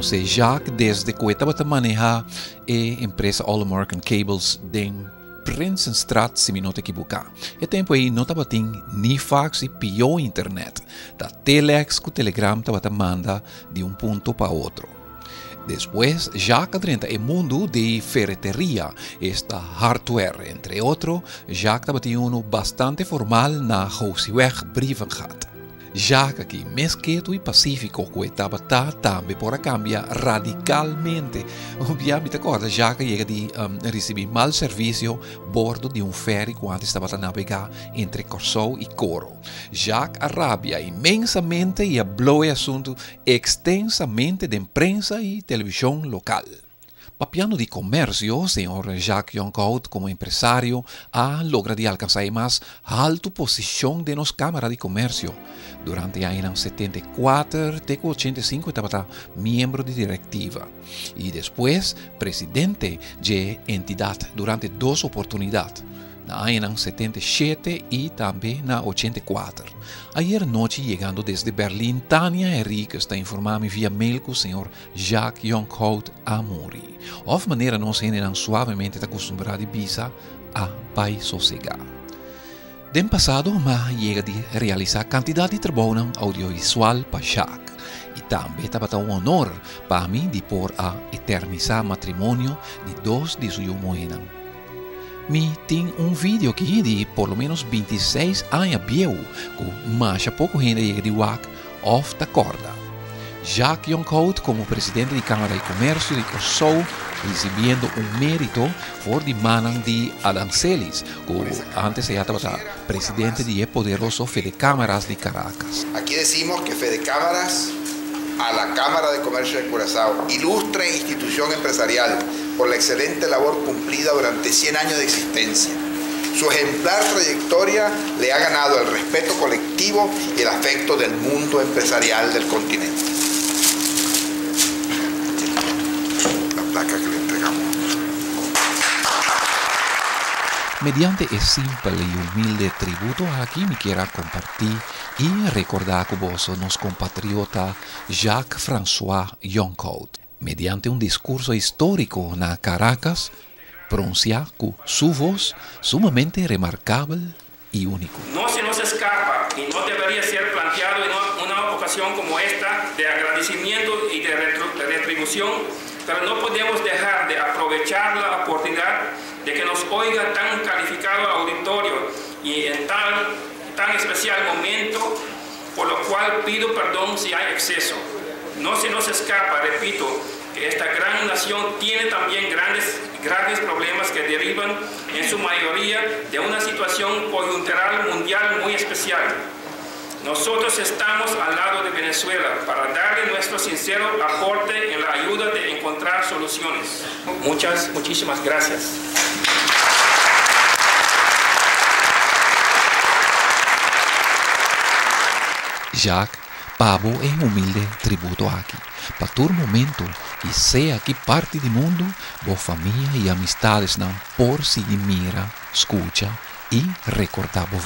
conhece Jacques desde que estava a manejar a empresa All American Cables de Prinsenstraat, se me não te equivocar. E tempo aí não estava nem fax e pior internet. Da telex que o telegram estava manda de um ponto para outro. Depois, Jacques entra no mundo de ferreteria, esta hardware, entre outros, Jacques estava uno bastante formal na Houseweg Brievengat. Jacques aqui, mais quieto e pacífico, que estava também por cambiar radicalmente. Obviamente, agora, Jacques chega de receber mau serviço a bordo de ferry quando estava a navegar entre Corsou e Coro. Jacques arrabia imensamente e hablou o assunto extensamente de imprensa e televisão local. Papiano de comercio, señor Jacques Jonckhout, como empresario, ha logrado alcanzar más alta posición de nos Cámara de Comercio. Durante el año 74, teco 85 estaba miembro de directiva y después presidente de entidad durante dos oportunidades. Na año 77 y también na 84. Ayer noche, llegando desde Berlín, Tania Henrique está informando via mail que o senhor Jacques Jonckhout a morir. Of maneira nos generan suavemente acostumbrado visa a paz sossegar. Den passado, mas chega de realizar quantidade de trabalho audiovisual para Jacques. E também estava um honor para mim de por a eternizar matrimônio de dois de sua moena. Me tem vídeo aqui de por lo menos 26 anos viejo, com mais pouco gente chega de WAC off da corda. Jacques Jonckhout, como presidente da Câmara de Comércio de Corsou, recebendo mérito por de manan de aranceles, que antes ya estaba presidente de poderoso Fede Cámaras de Caracas. Aquí decimos que Fede Cámaras a la Cámara de Comercio de Curazao, ilustre institución empresarial por la excelente labor cumplida durante 100 años de existencia. Su ejemplar trayectoria le ha ganado el respeto colectivo y el afecto del mundo empresarial del continente. La placa que le entregamos. Mediante el simple y humilde tributo aquí me quiero compartir y recordar que vos nos compatriota Jacques-François Jonckhout, mediante un discurso histórico en Caracas, pronunciar con su voz sumamente remarcable y único. No se nos escapa y no debería ser planteado en una ocasión como esta de agradecimiento y de retribución, pero no podemos dejar de aprovechar la oportunidad de que nos oiga tan calificado auditorio y en tan especial momento, por lo cual pido perdón si hay exceso. No se nos escapa, repito, que esta gran nación tiene también graves problemas que derivan en su mayoría de una situación coyuntural mundial muy especial. Nosotros estamos al lado de Venezuela para darle nuestro sincero aporte en la ayuda de encontrar soluciones. Muchísimas gracias. Jacques pavo es humilde tributo aquí. Para todo momento y sea aquí parte del mundo, vos familia y amistades por si mira, escucha y recordar vos.